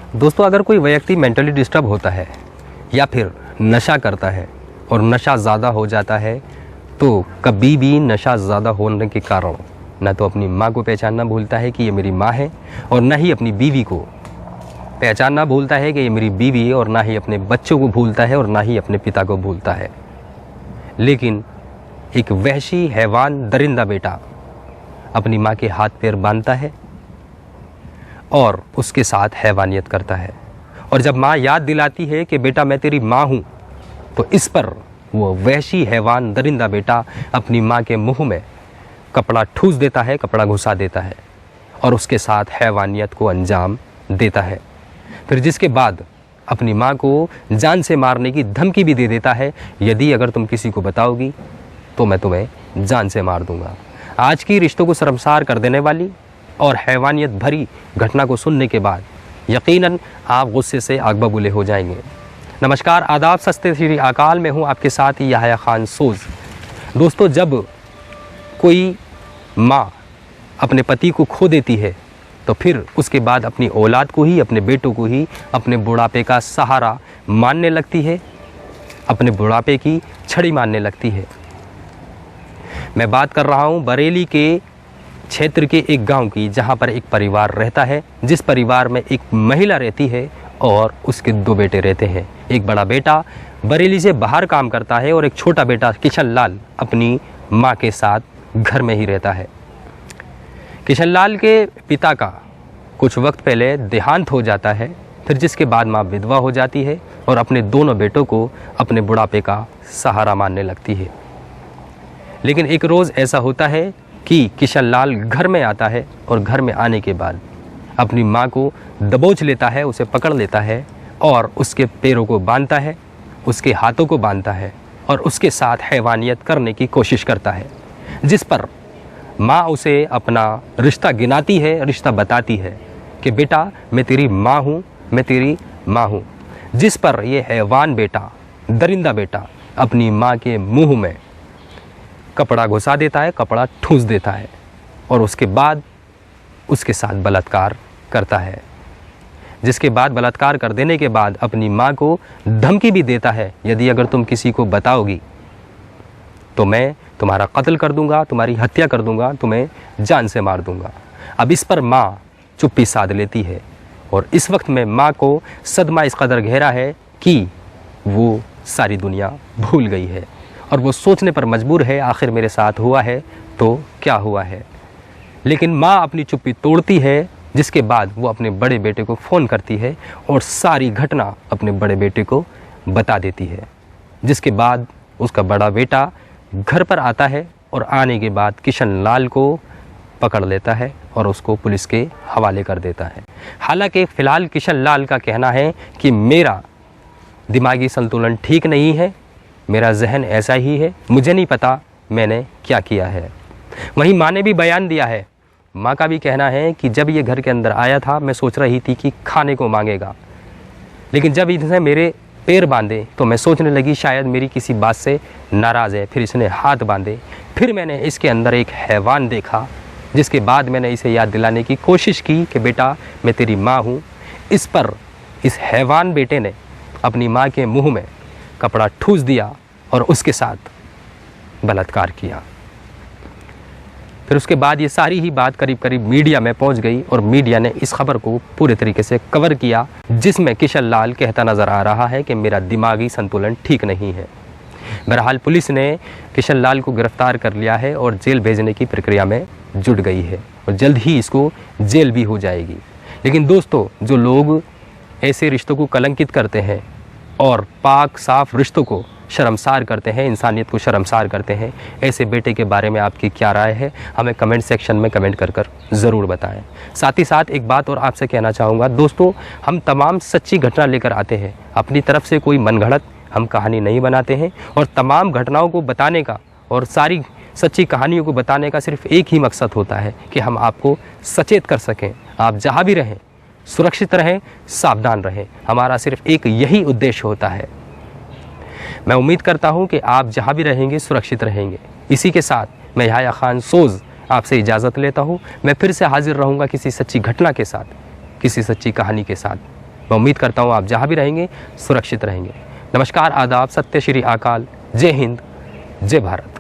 दोस्तों, अगर कोई व्यक्ति मेंटली डिस्टर्ब होता है या फिर नशा करता है और नशा ज़्यादा हो जाता है तो कभी भी नशा ज़्यादा होने के कारण न तो अपनी माँ को पहचानना भूलता है कि ये मेरी माँ है, और न ही अपनी बीवी को पहचानना भूलता है कि ये मेरी बीवी है, और ना ही अपने बच्चों को भूलता है, और ना ही अपने पिता को भूलता है। लेकिन एक वहशी हैवान दरिंदा बेटा अपनी माँ के हाथ पैर बांधता है और उसके साथ हैवानियत करता है, और जब माँ याद दिलाती है कि बेटा मैं तेरी माँ हूँ, तो इस पर वो वहशी हैवान दरिंदा बेटा अपनी माँ के मुंह में कपड़ा ठूस देता है, कपड़ा घुसा देता है और उसके साथ हैवानियत को अंजाम देता है। फिर जिसके बाद अपनी माँ को जान से मारने की धमकी भी दे देता है, यदि अगर तुम किसी को बताओगी तो मैं तुम्हें जान से मार दूंगा। आज की रिश्तों को शर्मसार कर देने वाली और हैवानियत भरी घटना को सुनने के बाद यकीनन आप गुस्से से आग बबूले हो जाएंगे। नमस्कार, आदाब, सस्ते श्री अकाल में हूँ आपके साथ याह्या खान सोज़। दोस्तों, जब कोई माँ अपने पति को खो देती है तो फिर उसके बाद अपनी औलाद को ही, अपने बेटों को ही अपने बुढ़ापे का सहारा मानने लगती है, अपने बुढ़ापे की छड़ी मानने लगती है। मैं बात कर रहा हूँ बरेली के क्षेत्र के एक गांव की, जहां पर एक परिवार रहता है, जिस परिवार में एक महिला रहती है और उसके 2 बेटे रहते हैं। एक बड़ा बेटा बरेली से बाहर काम करता है और एक छोटा बेटा किशन लाल अपनी माँ के साथ घर में ही रहता है। किशन लाल के पिता का कुछ वक्त पहले देहांत हो जाता है, फिर जिसके बाद माँ विधवा हो जाती है और अपने दोनों बेटों को अपने बुढ़ापे का सहारा मानने लगती है। लेकिन एक रोज़ ऐसा होता है कि किशन लाल घर में आता है और घर में आने के बाद अपनी माँ को दबोच लेता है, उसे पकड़ लेता है और उसके पैरों को बांधता है, उसके हाथों को बांधता है और उसके साथ हैवानियत करने की कोशिश करता है, जिस पर माँ उसे अपना रिश्ता गिनाती है, रिश्ता बताती है कि बेटा मैं तेरी माँ हूँ, मैं तेरी माँ हूँ। जिस पर यह हैवान बेटा, दरिंदा बेटा अपनी माँ के मुंह में कपड़ा घुसा देता है, कपड़ा ठूंस देता है और उसके बाद उसके साथ बलात्कार करता है। जिसके बाद बलात्कार कर देने के बाद अपनी माँ को धमकी भी देता है, यदि अगर तुम किसी को बताओगी तो मैं तुम्हारा कत्ल कर दूंगा, तुम्हारी हत्या कर दूंगा, तुम्हें जान से मार दूंगा। अब इस पर माँ चुप्पी साध लेती है और इस वक्त में माँ को सदमा इस कदर गहरा है कि वो सारी दुनिया भूल गई है और वो सोचने पर मजबूर है, आखिर मेरे साथ हुआ है तो क्या हुआ है। लेकिन माँ अपनी चुप्पी तोड़ती है, जिसके बाद वो अपने बड़े बेटे को फ़ोन करती है और सारी घटना अपने बड़े बेटे को बता देती है। जिसके बाद उसका बड़ा बेटा घर पर आता है और आने के बाद किशन लाल को पकड़ लेता है और उसको पुलिस के हवाले कर देता है। हालांकि फ़िलहाल किशन लाल का कहना है कि मेरा दिमागी संतुलन ठीक नहीं है, मेरा जहन ऐसा ही है, मुझे नहीं पता मैंने क्या किया है। वहीं माँ ने भी बयान दिया है। माँ का भी कहना है कि जब ये घर के अंदर आया था मैं सोच रही थी कि खाने को मांगेगा, लेकिन जब इसने मेरे पैर बांधे तो मैं सोचने लगी शायद मेरी किसी बात से नाराज़ है, फिर इसने हाथ बांधे, फिर मैंने इसके अंदर एक हैवान देखा, जिसके बाद मैंने इसे याद दिलाने की कोशिश की कि बेटा मैं तेरी माँ हूँ। इस पर इस हैवान बेटे ने अपनी माँ के मुँह में कपड़ा ठूस दिया और उसके साथ बलात्कार किया। फिर उसके बाद ये सारी ही बात करीब करीब मीडिया में पहुंच गई और मीडिया ने इस खबर को पूरे तरीके से कवर किया, जिसमें किशन लाल कहता नज़र आ रहा है कि मेरा दिमागी संतुलन ठीक नहीं है। बहरहाल पुलिस ने किशन लाल को गिरफ्तार कर लिया है और जेल भेजने की प्रक्रिया में जुट गई है और जल्द ही इसको जेल भी हो जाएगी। लेकिन दोस्तों, जो लोग ऐसे रिश्तों को कलंकित करते हैं और पाक साफ रिश्तों को शर्मसार करते हैं, इंसानियत को शर्मसार करते हैं, ऐसे बेटे के बारे में आपकी क्या राय है, हमें कमेंट सेक्शन में कमेंट कर ज़रूर बताएं। साथ ही साथ एक बात और आपसे कहना चाहूँगा दोस्तों, हम तमाम सच्ची घटना लेकर आते हैं, अपनी तरफ से कोई मनगढ़ंत हम कहानी नहीं बनाते हैं और तमाम घटनाओं को बताने का और सारी सच्ची कहानियों को बताने का सिर्फ एक ही मकसद होता है कि हम आपको सचेत कर सकें। आप जहाँ भी रहें सुरक्षित रहें, सावधान रहें, हमारा सिर्फ एक यही उद्देश्य होता है। मैं उम्मीद करता हूं कि आप जहां भी रहेंगे सुरक्षित रहेंगे। इसी के साथ मैं याह्या खान सोज़ आपसे इजाज़त लेता हूं। मैं फिर से हाजिर रहूंगा किसी सच्ची घटना के साथ, किसी सच्ची कहानी के साथ। मैं उम्मीद करता हूँ आप जहाँ भी रहेंगे सुरक्षित रहेंगे। नमस्कार, आदाब, सत्य श्री अकाल, जय हिंद, जय भारत।